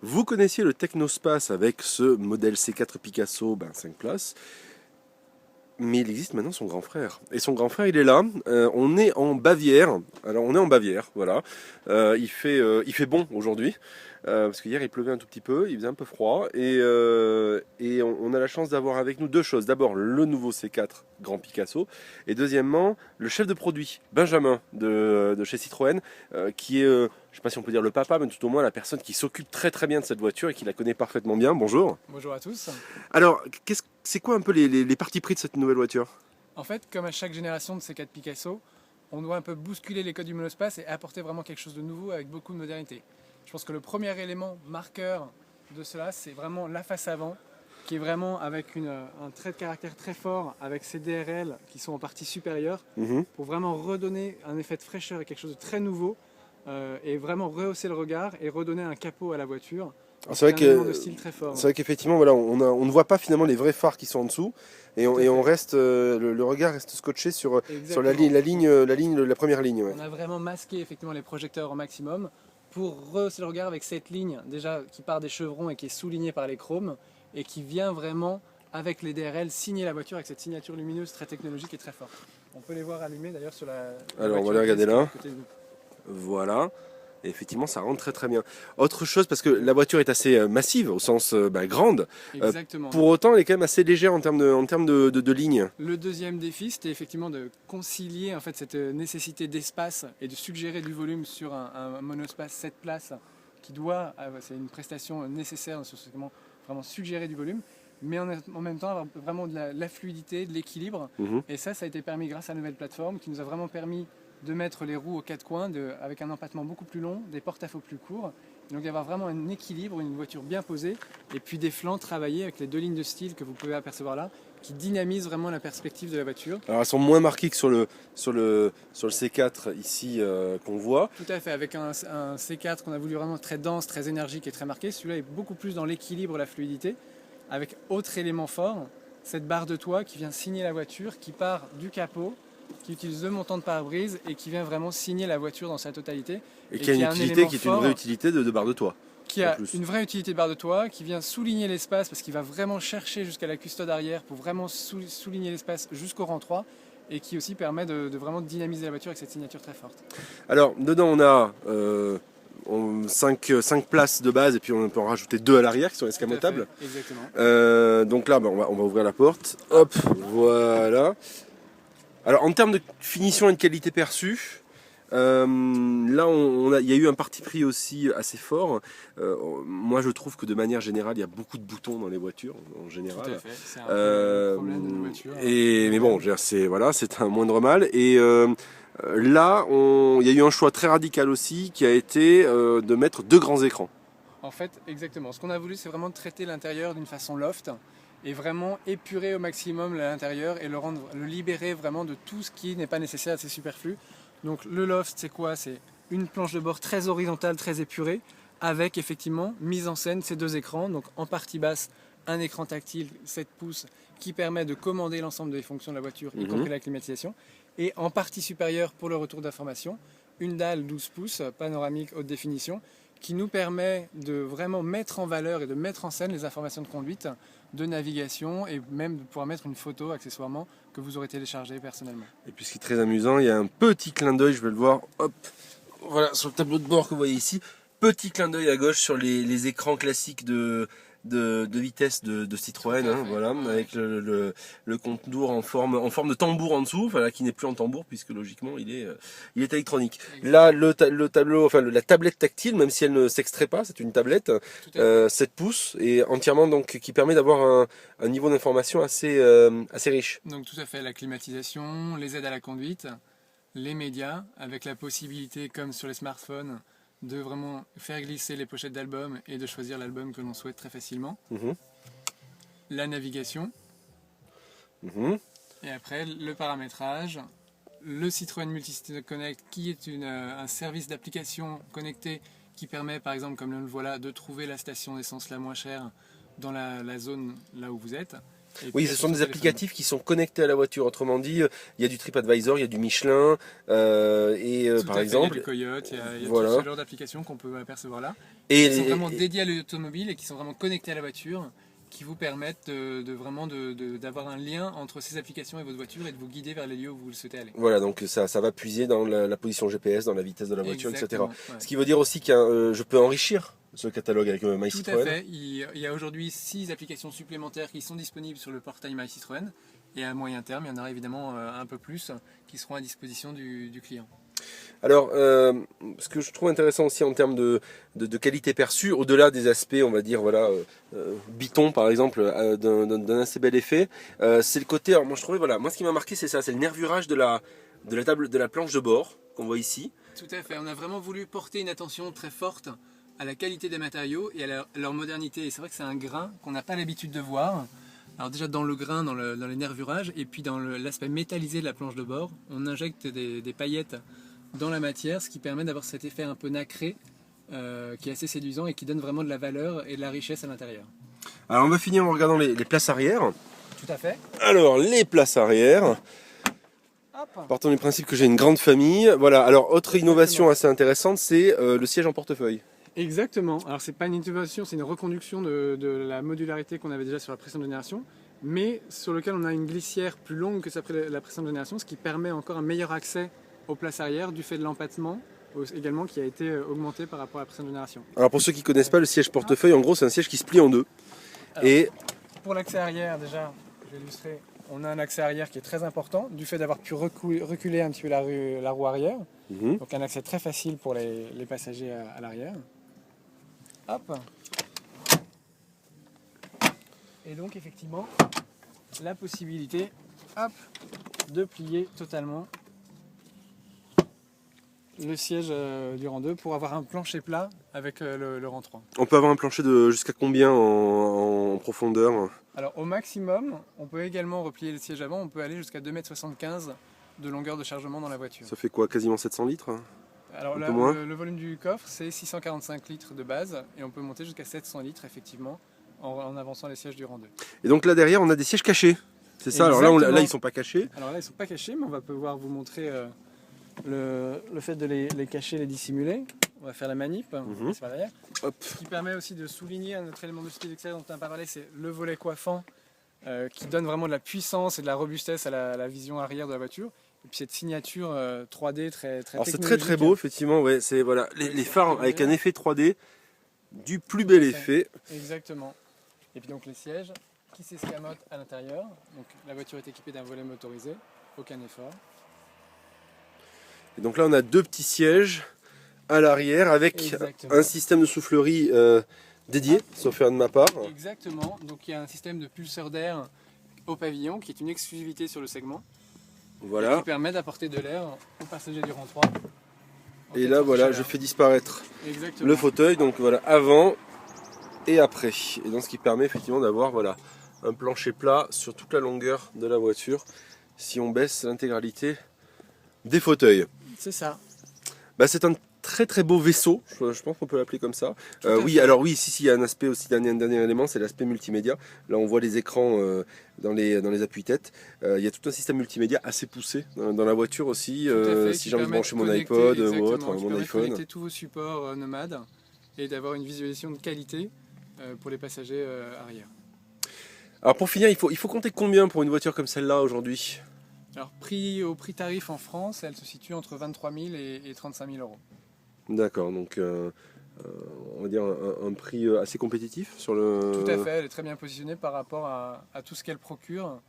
Vous connaissiez le Technospace avec ce modèle C4 Picasso 5 places, mais il existe maintenant son grand frère. Et son grand frère, il est là. On est en Bavière. Alors, on est en Bavière, voilà. Il fait bon aujourd'hui. Parce qu'hier, il pleuvait un tout petit peu. Il faisait un peu froid. Et on a la chance d'avoir avec nous deux choses. D'abord, le nouveau C4 Grand Picasso. Et deuxièmement, le chef de produit, Benjamin, de chez Citroën, qui est, je ne sais pas si on peut dire le papa, mais tout au moins la personne qui s'occupe très très bien de cette voiture et qui la connaît parfaitement bien. Bonjour. Bonjour à tous. Alors, c'est quoi un peu les partis pris de cette nouvelle voiture? En fait, comme à chaque génération de ces 4 Picasso, on doit un peu bousculer les codes du monospace et apporter vraiment quelque chose de nouveau avec beaucoup de modernité. Je pense que le premier élément marqueur de cela, c'est vraiment la face avant, qui est vraiment avec un trait de caractère très fort, avec ces DRL qui sont en partie supérieure, Mhm. pour vraiment redonner un effet de fraîcheur et quelque chose de très nouveau, et vraiment rehausser le regard et redonner un capot à la voiture. Alors, C'est un élément de style très fort. c'est vrai qu'effectivement, voilà, on ne voit pas finalement les vrais phares qui sont en dessous, et Tout à on fait. reste, le regard reste scotché sur Exactement. la première ligne. Ouais. On a vraiment masqué effectivement les projecteurs au maximum pour rehausser le regard avec cette ligne déjà qui part des chevrons et qui est soulignée par les chromes et qui vient vraiment avec les DRL signer la voiture avec cette signature lumineuse très technologique et très forte. On peut les voir allumés d'ailleurs sur la Alors, on va voiture les grise regarder qui est à là. côté de nous. Voilà. Et effectivement, ça rentre très très bien. Autre chose, parce que la voiture est assez massive, au sens grande. euh, Exactement. pour autant, elle est quand même assez légère en termes de ligne. Le deuxième défi, c'était effectivement de concilier en fait cette nécessité d'espace et de suggérer du volume sur un monospace 7 places qui doit, c'est une prestation nécessaire sur ce segment, vraiment suggérer du volume, mais en même temps avoir vraiment de la fluidité, de l'équilibre. Mhm. Et ça a été permis grâce à la nouvelle plateforme qui nous a vraiment permis de mettre les roues aux quatre coins avec un empattement beaucoup plus long, des porte-à-faux plus courts. Donc d'avoir vraiment un équilibre, une voiture bien posée, et puis des flancs travaillés avec les deux lignes de style que vous pouvez apercevoir là, qui dynamise vraiment la perspective de la voiture. Alors, elles sont moins marquées que sur le C4 ici qu'on voit. Tout à fait, avec un C4 qu'on a voulu vraiment très dense, très énergique et très marqué. Celui-là est beaucoup plus dans l'équilibre, la fluidité, avec autre élément fort, cette barre de toit qui vient signer la voiture, qui part du capot, qui utilise deux montants de pare-brise et qui vient vraiment signer la voiture dans sa totalité. Et Et qui a qui une a un utilité élément qui est une fort, vraie utilité de barre de toit. qui En a plus. une vraie utilité de barre de toit, qui vient souligner l'espace parce qu'il va vraiment chercher jusqu'à la custode arrière pour vraiment souligner l'espace jusqu'au rang 3 et qui aussi permet de vraiment dynamiser la voiture avec cette signature très forte. Alors, dedans, on a 5 places de base et puis on peut en rajouter 2 à l'arrière qui sont escamotables. Exactement. Donc là, on va ouvrir la porte. Hop, voilà. Alors, en termes de finition et de qualité perçue, là, il y a eu un parti pris aussi assez fort. Moi, je trouve que de manière générale, il y a beaucoup de boutons dans les voitures, en général. Tout à fait, c'est un peu le problème de nos voitures. Mais bon, je veux dire, c'est un moindre mal. Et là, il y a eu un choix très radical aussi qui a été de mettre 2 grands écrans. En fait, exactement. Ce qu'on a voulu, c'est vraiment de traiter l'intérieur d'une façon loft et vraiment épurer au maximum l'intérieur et le libérer vraiment de tout ce qui n'est pas nécessaire, c'est superflu. Donc le loft, c'est quoi? C'est une planche de bord très horizontale, très épurée, avec effectivement mise en scène ces deux écrans. Donc en partie basse, un écran tactile 7 pouces qui permet de commander l'ensemble des fonctions de la voiture, y compris la climatisation. Et en partie supérieure, pour le retour d'information, une dalle 12 pouces panoramique haute définition qui nous permet de vraiment mettre en valeur et de mettre en scène les informations de conduite, de navigation et même de pouvoir mettre une photo accessoirement que vous aurez téléchargée personnellement. Et puis ce qui est très amusant, il y a un petit clin d'œil, je vais le voir, hop, voilà, sur le tableau de bord que vous voyez ici, petit clin d'œil à gauche sur les écrans classiques de vitesse de Citroën, Tout à fait, voilà, ouais. avec le contour en forme de tambour en dessous, enfin là, qui n'est plus en tambour puisque logiquement il est électronique. Là, le tableau, enfin la tablette tactile, même si elle ne s'extrait pas, c'est une tablette, Tout à fait. 7 pouces et entièrement donc qui permet d'avoir un niveau d'information assez riche. Donc tout à fait, la climatisation, les aides à la conduite, les médias, avec la possibilité, comme sur les smartphones, de vraiment faire glisser les pochettes d'albums et de choisir l'album que l'on souhaite très facilement. Mhm, La navigation, mhm. et après le paramétrage, le Citroën Multisystem Connect qui est un service d'application connecté qui permet par exemple, comme le voilà, de trouver la station d'essence la moins chère dans la zone là où vous êtes. Et Oui, puis, ce sur sont son des téléphone. applicatifs qui sont connectés à la voiture. Autrement dit, il y a du TripAdvisor, il y a du Michelin, Tout par à fait, il y a exemple, du Coyote, il y a tout ce voilà. genre d'applications qu'on peut apercevoir là, Et, qui sont vraiment et- dédiées à l'automobile et qui sont vraiment connectées à la voiture, qui vous permettent vraiment d'avoir un lien entre ces applications et votre voiture et de vous guider vers les lieux où vous le souhaitez aller. voilà, donc ça va puiser dans la position GPS, dans la vitesse de la voiture, etc. Exactement, ouais. Ce qui veut dire aussi que je peux enrichir ce catalogue avec My Tout à Citroën. fait. Il y a aujourd'hui 6 applications supplémentaires qui sont disponibles sur le portail My Citroën. Et à moyen terme, il y en aura évidemment un peu plus qui seront à disposition du client. Alors, ce que je trouve intéressant aussi en termes de qualité perçue, au-delà des aspects, on va dire, voilà, Biton par exemple, d'un assez bel effet, c'est le côté. Alors, moi, je trouvais, voilà, moi, ce qui m'a marqué, c'est ça, c'est le nervurage de la table, de la planche de bord qu'on voit ici. Tout à fait. On a vraiment voulu porter une attention très forte à la qualité des matériaux et à leur modernité. Et c'est vrai que c'est un grain qu'on n'a pas l'habitude de voir. Alors déjà dans le grain, dans les nervurages, et puis dans l'aspect métallisé de la planche de bord, on injecte des paillettes dans la matière, ce qui permet d'avoir cet effet un peu nacré, qui est assez séduisant et qui donne vraiment de la valeur et de la richesse à l'intérieur. Alors, on va finir en regardant les places arrière. Tout à fait. Alors, les places arrière. Hop. Partons du principe que j'ai une grande famille. Voilà. Alors, autre Exactement. innovation assez intéressante, c'est le siège en portefeuille. Exactement. Alors c'est pas une innovation, c'est une reconduction de la modularité qu'on avait déjà sur la précédente génération, mais sur lequel on a une glissière plus longue que la précédente génération, ce qui permet encore un meilleur accès aux places arrière du fait de l'empattement également qui a été augmenté par rapport à la précédente génération. Alors, pour ceux qui ne connaissent pas le siège portefeuille, en gros, c'est un siège qui se plie en deux. Alors, Et pour l'accès arrière, déjà, je vais illustrer, on a un accès arrière qui est très important du fait d'avoir pu reculer un petit peu la roue arrière, donc un accès très facile pour les passagers à l'arrière. Hop. Et donc effectivement, la possibilité hop, de plier totalement le siège du rang 2 pour avoir un plancher plat avec le rang 3. on peut avoir un plancher de jusqu'à combien en profondeur? Alors au maximum, on peut également replier le siège avant, on peut aller jusqu'à 2,75 m de longueur de chargement dans la voiture. Ça fait quoi? Quasiment 700 litres? Alors Un là, peu moins le volume du coffre, c'est 645 litres de base et on peut monter jusqu'à 700 litres effectivement en avançant les sièges du rang 2. Et donc là derrière, on a des sièges cachés. C'est ça. Alors Exactement. là, ils sont pas cachés. Alors là, ils ne sont pas cachés, mais on va pouvoir vous montrer le fait de les cacher, les dissimuler. On va faire la manip, on va passer par derrière. Hop. Ce qui permet aussi de souligner un autre élément de style extérieur dont on a pas parlé, c'est le volet coiffant qui donne vraiment de la puissance et de la robustesse à la vision arrière de la voiture. Et puis cette signature 3D très Alors c'est technologique. très beau, effectivement. Ouais, c'est voilà les phares avec un effet 3D du plus bel effet. Exactement. Et puis donc les sièges qui s'escamotent à l'intérieur. Donc la voiture est équipée d'un volet motorisé, aucun effort. Et donc là, on a deux petits sièges à l'arrière avec Exactement. un système de soufflerie dédié, sauf faire de ma part. Exactement. Donc il y a un système de pulseur d'air au pavillon qui est une exclusivité sur le segment. Voilà. Qui permet d'apporter de l'air aux passagers du rang 3. Et là, voilà, je fais disparaître Exactement. le fauteuil. Donc voilà, avant et après. Et donc ce qui permet effectivement d'avoir voilà un plancher plat sur toute la longueur de la voiture. Si on baisse l'intégralité des fauteuils. C'est ça. Bah, c'est un très beau vaisseau, je pense qu'on peut l'appeler comme ça. à Oui, fait. alors oui, si, il y a un aspect aussi, un dernier élément, c'est l'aspect multimédia. Là, on voit les écrans dans les appuis-têtes. Il y a tout un système multimédia assez poussé dans la voiture aussi. Tout à fait, Si qui j'ai envie de permet brancher mon connecter- iPod ou exactement, autre, qui mon permet de iPhone. connecter tous vos supports nomades et d'avoir une visualisation de qualité pour les passagers arrière. Alors pour finir, il faut compter combien pour une voiture comme celle-là aujourd'hui? Alors au prix tarif en France, elle se situe entre 23 000 et 35 000 euros. D'accord, donc on va dire un prix assez compétitif sur le... Tout à fait, elle est très bien positionnée par rapport à tout ce qu'elle procure,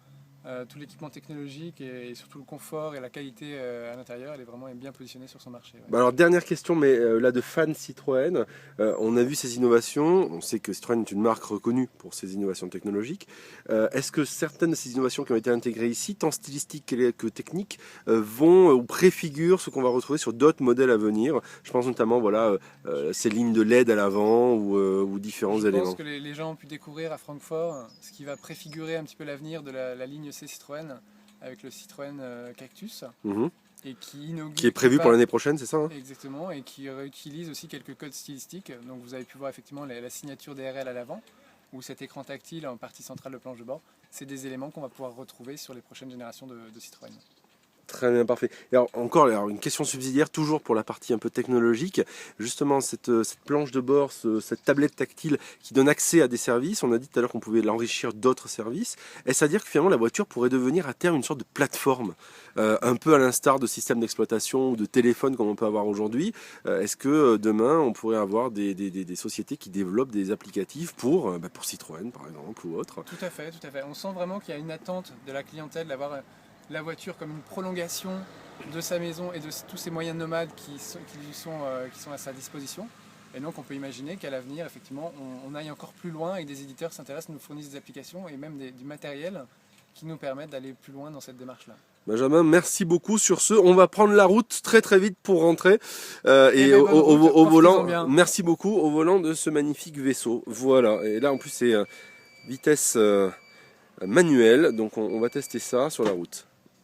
tout l'équipement technologique et surtout le confort et la qualité à l'intérieur, elle est vraiment bien positionnée sur son marché. Ouais. Bah alors dernière question, mais là de fan Citroën, on a vu ces innovations, on sait que Citroën est une marque reconnue pour ses innovations technologiques. Est-ce que certaines de ces innovations qui ont été intégrées ici, tant stylistiques que techniques, vont ou préfigurent ce qu'on va retrouver sur d'autres modèles à venir? Je pense notamment voilà, ces lignes de LED à l'avant ou différents Je éléments. pense que les gens ont pu découvrir à Francfort ce qui va préfigurer un petit peu l'avenir de la ligne C Citroën avec le Citroën Cactus. Mhm. Et qui inaugure. Qui est prévu pour l'année prochaine, c'est ça hein? Exactement, et qui réutilise aussi quelques codes stylistiques. Donc vous avez pu voir effectivement la signature DRL à l'avant, ou cet écran tactile en partie centrale de planche de bord, c'est des éléments qu'on va pouvoir retrouver sur les prochaines générations de Citroën. Très bien, parfait. Et alors, une question subsidiaire, toujours pour la partie un peu technologique. Justement, cette planche de bord, cette tablette tactile qui donne accès à des services, on a dit tout à l'heure qu'on pouvait l'enrichir d'autres services. Est-ce à dire que finalement la voiture pourrait devenir à terme une sorte de plateforme, un peu à l'instar de systèmes d'exploitation ou de téléphone comme on peut avoir aujourd'hui? Est-ce que demain on pourrait avoir des sociétés qui développent des applicatifs pour Citroën par exemple ou autre? Tout à fait, tout à fait. On sent vraiment qu'il y a une attente de la clientèle d'avoir la voiture comme une prolongation de sa maison et de tous ces moyens nomades qui sont à sa disposition. Et donc on peut imaginer qu'à l'avenir, effectivement, on aille encore plus loin et que des éditeurs s'intéressent, nous fournissent des applications et même du matériel qui nous permettent d'aller plus loin dans cette démarche-là. Benjamin, merci beaucoup sur ce. On va prendre la route très très vite pour rentrer. Et Au volant, bien. merci beaucoup au volant de ce magnifique vaisseau. Voilà, et là en plus c'est vitesse manuelle, donc on va tester ça sur la route.